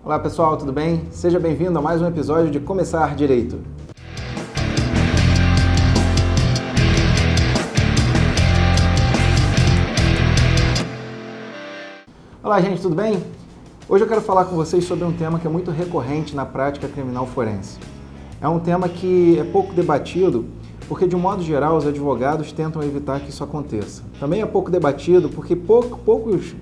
Olá pessoal, tudo bem? Seja bem-vindo a mais um episódio de Começar Direito. Olá gente, tudo bem? Hoje eu quero falar com vocês sobre um tema que é muito recorrente na prática criminal forense. É um tema que é pouco debatido porque, de um modo geral, os advogados tentam evitar que isso aconteça. Também é pouco debatido porque poucos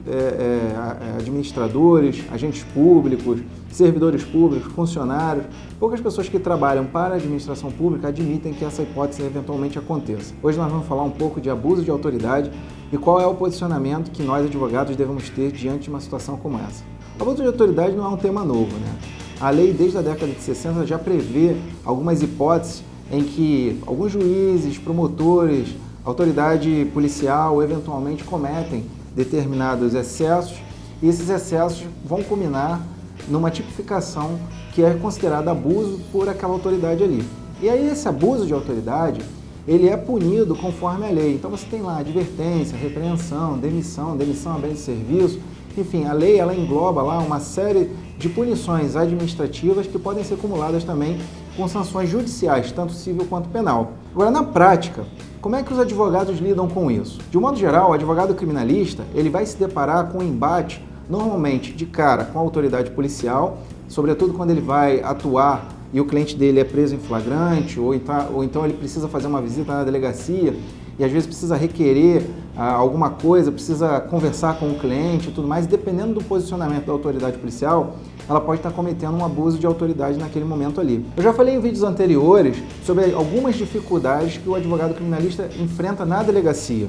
administradores, agentes públicos, servidores públicos, funcionários, poucas pessoas que trabalham para a administração pública admitem que essa hipótese eventualmente aconteça. Hoje nós vamos falar um pouco de abuso de autoridade e qual é o posicionamento que nós, advogados, devemos ter diante de uma situação como essa. O abuso de autoridade não é um tema novo, né? A lei, desde a década de 60, já prevê algumas hipóteses em que alguns juízes, promotores, autoridade policial, eventualmente cometem determinados excessos e esses excessos vão culminar numa tipificação que é considerada abuso por aquela autoridade ali. E aí esse abuso de autoridade, ele é punido conforme a lei. Então você tem lá advertência, repreensão, demissão a bem de serviço. Enfim, a lei ela engloba lá uma série de punições administrativas que podem ser acumuladas também com sanções judiciais, tanto civil quanto penal. Agora, na prática, como é que os advogados lidam com isso? De um modo geral, o advogado criminalista ele vai se deparar com um embate, normalmente de cara com a autoridade policial, sobretudo quando ele vai atuar e o cliente dele é preso em flagrante, ou então ele precisa fazer uma visita na delegacia e às vezes precisa requerer alguma coisa, precisa conversar com o cliente e tudo mais. Dependendo do posicionamento da autoridade policial, ela pode estar cometendo um abuso de autoridade naquele momento ali. Eu já falei em vídeos anteriores sobre algumas dificuldades que o advogado criminalista enfrenta na delegacia.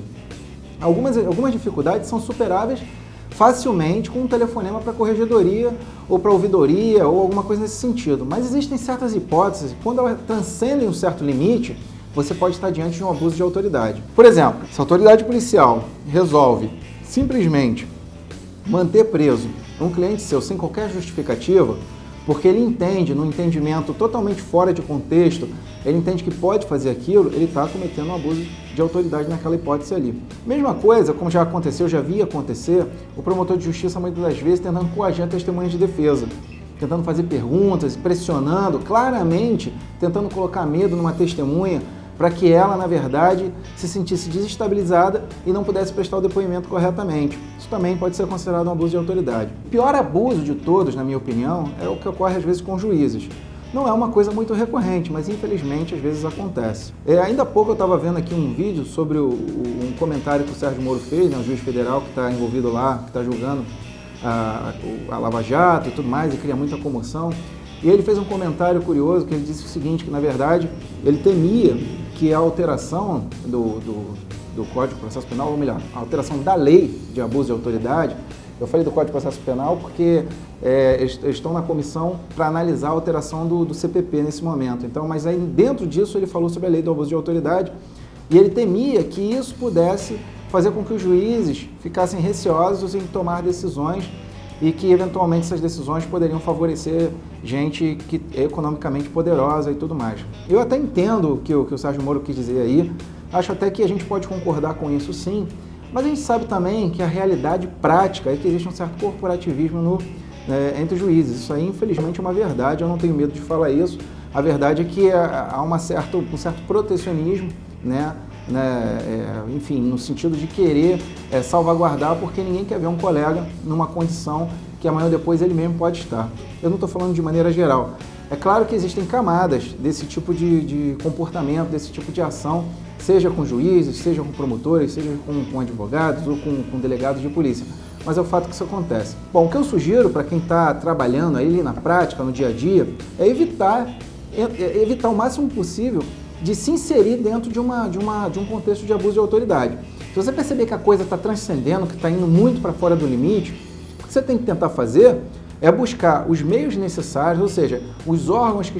Algumas dificuldades são superáveis facilmente com um telefonema para a corregedoria ou para a ouvidoria ou alguma coisa nesse sentido. Mas existem certas hipóteses, quando elas transcendem um certo limite, você pode estar diante de um abuso de autoridade. Por exemplo, se a autoridade policial resolve simplesmente manter preso um cliente seu sem qualquer justificativa, porque ele entende, num entendimento totalmente fora de contexto, ele entende que pode fazer aquilo, ele está cometendo um abuso de autoridade naquela hipótese ali. Mesma coisa, como já aconteceu, já via acontecer, o promotor de justiça muitas das vezes tentando coagir a testemunha de defesa, tentando fazer perguntas, pressionando, claramente tentando colocar medo numa testemunha, para que ela, na verdade, se sentisse desestabilizada e não pudesse prestar o depoimento corretamente. Isso também pode ser considerado um abuso de autoridade. O pior abuso de todos, na minha opinião, é o que ocorre às vezes com juízes. Não é uma coisa muito recorrente, mas infelizmente às vezes acontece. Ainda há pouco eu estava vendo aqui um vídeo sobre um comentário que o Sérgio Moro fez, né, o juiz federal que está envolvido lá, que está julgando a Lava Jato e tudo mais, e cria muita comoção. E ele fez um comentário curioso, que ele disse o seguinte, que na verdade ele temia que a alteração do Código de Processo Penal, ou melhor, a alteração da lei de abuso de autoridade, eu falei do Código de Processo Penal porque eles estão na comissão para analisar a alteração do CPP nesse momento. Então, mas aí dentro disso ele falou sobre a lei do abuso de autoridade e ele temia que isso pudesse fazer com que os juízes ficassem receosos em tomar decisões e que eventualmente essas decisões poderiam favorecer gente que é economicamente poderosa e tudo mais. Eu até entendo o que o Sérgio Moro quis dizer aí, acho até que a gente pode concordar com isso sim, mas a gente sabe também que a realidade prática é que existe um certo corporativismo entre os juízes. Isso aí infelizmente é uma verdade, eu não tenho medo de falar isso. A verdade é que há um certo protecionismo, né? Enfim, no sentido de querer salvaguardar, porque ninguém quer ver um colega numa condição que amanhã ou depois ele mesmo pode estar. Eu não estou falando de maneira geral. É claro que existem camadas desse tipo de comportamento, desse tipo de ação, seja com juízes, seja com promotores, seja com advogados ou com delegados de polícia. Mas é o fato que isso acontece. Bom, o que eu sugiro para quem está trabalhando aí na prática, no dia a dia, é evitar o máximo possível de se inserir dentro de um contexto de abuso de autoridade. Se você perceber que a coisa está transcendendo, que está indo muito para fora do limite, o que você tem que tentar fazer é buscar os meios necessários, ou seja, os órgãos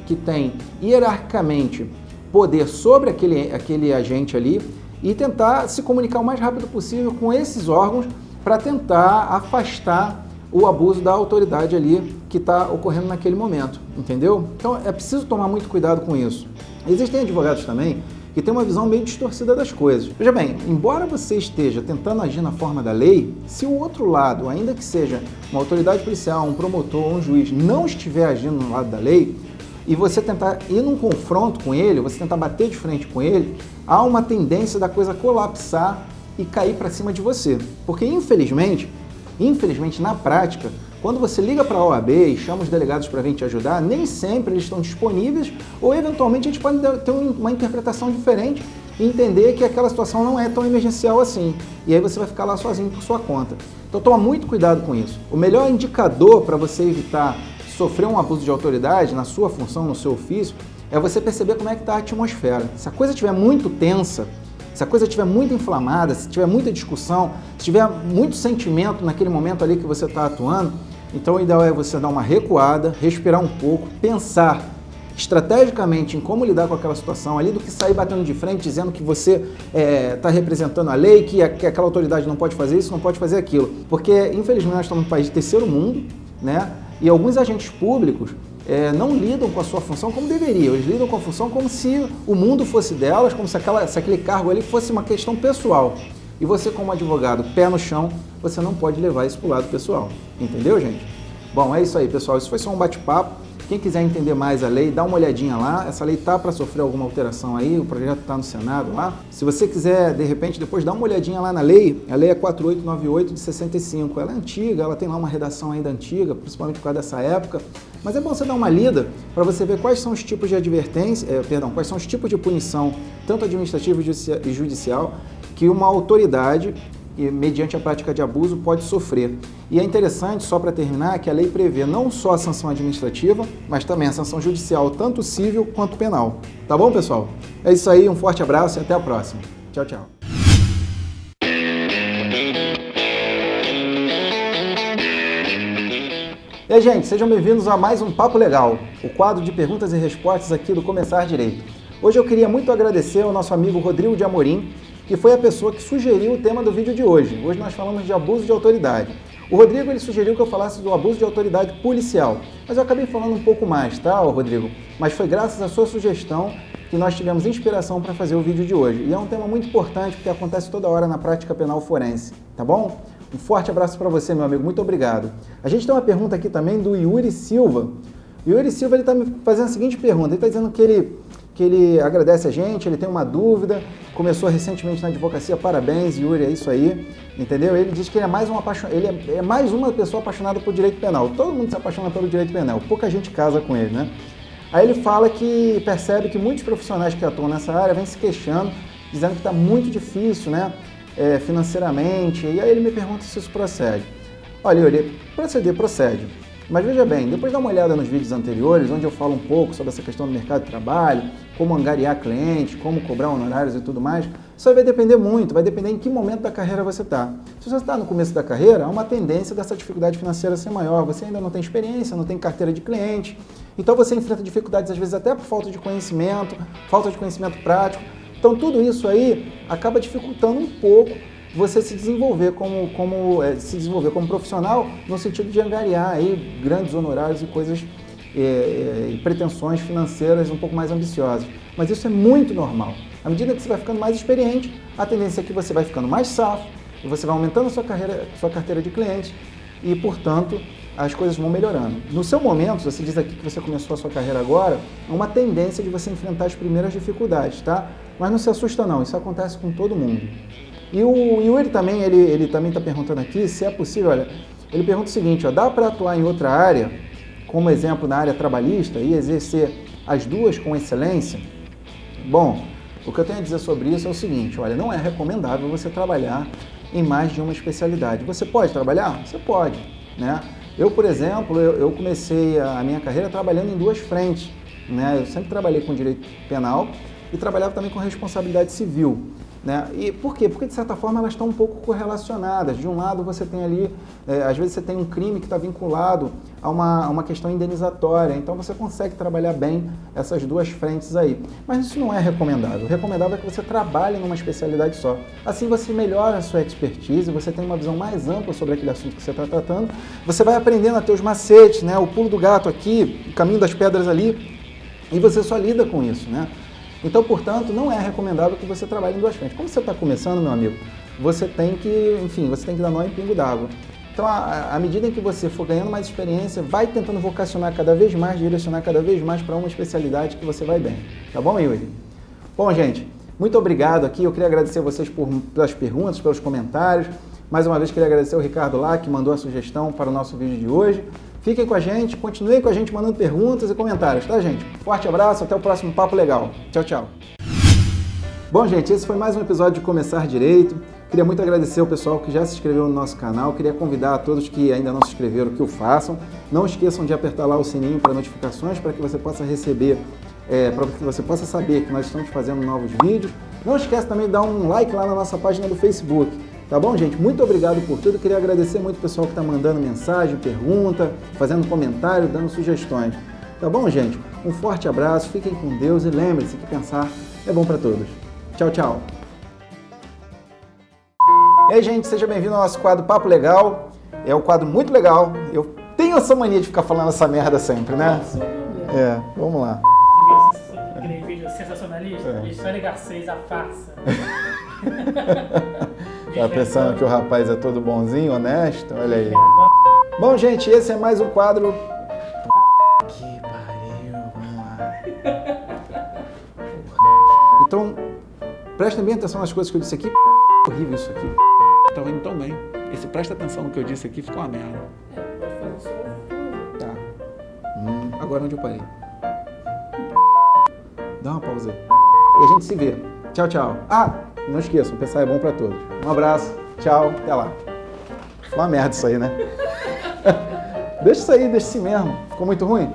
que têm hierarquicamente poder sobre aquele agente ali e tentar se comunicar o mais rápido possível com esses órgãos para tentar afastar o abuso da autoridade ali que está ocorrendo naquele momento, entendeu? Então é preciso tomar muito cuidado com isso. Existem advogados também que tem uma visão meio distorcida das coisas. Veja bem, embora você esteja tentando agir na forma da lei, se o outro lado, ainda que seja uma autoridade policial, um promotor, um juiz, não estiver agindo no lado da lei, e você tentar ir num confronto com ele, você tentar bater de frente com ele, há uma tendência da coisa colapsar e cair para cima de você. Porque infelizmente, na prática, quando você liga para a OAB e chama os delegados para vir te ajudar, nem sempre eles estão disponíveis ou eventualmente a gente pode ter uma interpretação diferente e entender que aquela situação não é tão emergencial assim. E aí você vai ficar lá sozinho por sua conta. Então toma muito cuidado com isso. O melhor indicador para você evitar sofrer um abuso de autoridade na sua função, no seu ofício, é você perceber como é que está a atmosfera. Se a coisa estiver muito tensa, se a coisa estiver muito inflamada, se tiver muita discussão, se tiver muito sentimento naquele momento ali que você está atuando, então o ideal é você dar uma recuada, respirar um pouco, pensar estrategicamente em como lidar com aquela situação ali, do que sair batendo de frente, dizendo que você está representando a lei, que aquela autoridade não pode fazer isso, não pode fazer aquilo. Porque, infelizmente, nós estamos num país de terceiro mundo, né? E alguns agentes públicos não lidam com a sua função como deveriam. Eles lidam com a função como se o mundo fosse delas, como se aquele cargo ali fosse uma questão pessoal. E você, como advogado, pé no chão, você não pode levar isso para o lado pessoal. Entendeu, gente? Bom, é isso aí, pessoal. Isso foi só um bate-papo. Quem quiser entender mais a lei, dá uma olhadinha lá. Essa lei tá para sofrer alguma alteração aí, o projeto está no Senado lá. Se você quiser, de repente, depois dá uma olhadinha lá na lei. A lei é 4898 de 65. Ela é antiga, ela tem lá uma redação ainda antiga, principalmente por causa dessa época. Mas é bom você dar uma lida para você ver quais são os tipos de advertência, quais são os tipos de punição, tanto administrativa e judicial, que uma autoridade, mediante a prática de abuso, pode sofrer. E é interessante, só para terminar, que a lei prevê não só a sanção administrativa, mas também a sanção judicial, tanto civil quanto penal. Tá bom, pessoal? É isso aí, um forte abraço e até a próxima. Tchau, tchau. E aí, gente, sejam bem-vindos a mais um Papo Legal, o quadro de perguntas e respostas aqui do Começar Direito. Hoje eu queria muito agradecer ao nosso amigo Rodrigo de Amorim, que foi a pessoa que sugeriu o tema do vídeo de hoje. Hoje nós falamos de abuso de autoridade. O Rodrigo ele sugeriu que eu falasse do abuso de autoridade policial, mas eu acabei falando um pouco mais, tá, Rodrigo? Mas foi graças à sua sugestão que nós tivemos inspiração para fazer o vídeo de hoje. E é um tema muito importante porque acontece toda hora na prática penal forense, tá bom? Um forte abraço para você, meu amigo. Muito obrigado. A gente tem uma pergunta aqui também do Yuri Silva. O Yuri Silva ele está me fazendo a seguinte pergunta. Ele está dizendo que ele agradece a gente, ele tem uma dúvida, começou recentemente na advocacia, parabéns, Yuri, é isso aí, entendeu? Ele diz que ele é mais uma pessoa apaixonada por direito penal. Todo mundo se apaixona pelo direito penal, pouca gente casa com ele, né? Aí ele fala que percebe que muitos profissionais que atuam nessa área vêm se queixando, dizendo que está muito difícil, né, financeiramente, e aí ele me pergunta se isso procede. Olha, Yuri, procede. Mas veja bem, depois dá uma olhada nos vídeos anteriores, onde eu falo um pouco sobre essa questão do mercado de trabalho, como angariar clientes, como cobrar honorários e tudo mais. Isso vai depender muito, vai depender em que momento da carreira você está. Se você está no começo da carreira, há uma tendência dessa dificuldade financeira ser maior. Você ainda não tem experiência, não tem carteira de cliente, então você enfrenta dificuldades às vezes até por falta de conhecimento prático. Então tudo isso aí acaba dificultando um pouco você se desenvolver como profissional no sentido de angariar aí grandes honorários e coisas e pretensões financeiras um pouco mais ambiciosas. Mas isso é muito normal. À medida que você vai ficando mais experiente, a tendência é que você vai ficando mais safo e você vai aumentando a sua carteira de clientes e, portanto, as coisas vão melhorando. No seu momento, você diz aqui que você começou a sua carreira agora, é uma tendência de você enfrentar as primeiras dificuldades, tá? Mas não se assusta não, isso acontece com todo mundo. E o Yuri também, ele também está perguntando aqui se é possível, olha, ele pergunta o seguinte, ó, dá para atuar em outra área, como exemplo na área trabalhista, e exercer as duas com excelência? Bom, o que eu tenho a dizer sobre isso é o seguinte, olha, não é recomendável você trabalhar em mais de uma especialidade. Você pode trabalhar? Você pode, né? Eu, por exemplo, eu comecei a minha carreira trabalhando em duas frentes, né? Eu sempre trabalhei com direito penal e trabalhava também com responsabilidade civil. Né? E por quê? Porque, de certa forma, elas estão um pouco correlacionadas. De um lado, você tem ali, às vezes você tem um crime que está vinculado a uma questão indenizatória, então você consegue trabalhar bem essas duas frentes aí. Mas isso não é recomendável. O recomendável é que você trabalhe numa especialidade só. Assim você melhora a sua expertise, você tem uma visão mais ampla sobre aquele assunto que você está tratando, você vai aprendendo a ter os macetes, né? O pulo do gato aqui, o caminho das pedras ali, e você só lida com isso, né? Então, portanto, não é recomendável que você trabalhe em duas frentes. Como você está começando, meu amigo, você tem que, enfim, você tem que dar nó em pingo d'água. Então, à medida em que você for ganhando mais experiência, vai tentando vocacionar cada vez mais, direcionar cada vez mais para uma especialidade que você vai bem. Tá bom, Yuri? Bom, gente, muito obrigado aqui. Eu queria agradecer a vocês pelas perguntas, pelos comentários. Mais uma vez, queria agradecer ao Ricardo lá, que mandou a sugestão para o nosso vídeo de hoje. Fiquem com a gente, continuem com a gente mandando perguntas e comentários, tá, gente? Forte abraço, até o próximo Papo Legal. Tchau, tchau. Bom, gente, esse foi mais um episódio de Começar Direito. Queria muito agradecer ao pessoal que já se inscreveu no nosso canal. Queria convidar a todos que ainda não se inscreveram que o façam. Não esqueçam de apertar lá o sininho para notificações, para que você possa receber, para que você possa saber que nós estamos fazendo novos vídeos. Não esqueça também de dar um like lá na nossa página do Facebook. Tá bom, gente? Muito obrigado por tudo. Queria agradecer muito o pessoal que está mandando mensagem, pergunta, fazendo comentário, dando sugestões. Tá bom, gente? Um forte abraço, fiquem com Deus e lembre-se que pensar é bom para todos. Tchau, tchau. E aí, gente, seja bem-vindo ao nosso quadro Papo Legal. É um quadro muito legal. Eu tenho essa mania de ficar falando essa merda sempre, né? Vamos lá. Aquele vídeo sensacionalista, Alexandre Garcês, a farsa. Tá pensando que o rapaz é todo bonzinho, honesto? Olha aí. Bom, gente, esse é mais um quadro... Que pariu, vamos lá. Então, prestem bem atenção nas coisas que eu disse aqui. Horrível isso aqui. Tá indo tão bem. E se presta atenção no que eu disse aqui, ficou uma merda. Pode fazer só. Tá. Agora onde eu parei? Dá uma pausa aí. E a gente se vê. Tchau, tchau. Ah, não esqueçam, pensar é bom pra todos. Um abraço, tchau, até lá. Ficou uma merda isso aí, né? Deixa isso aí, deixa assim mesmo. Ficou muito ruim?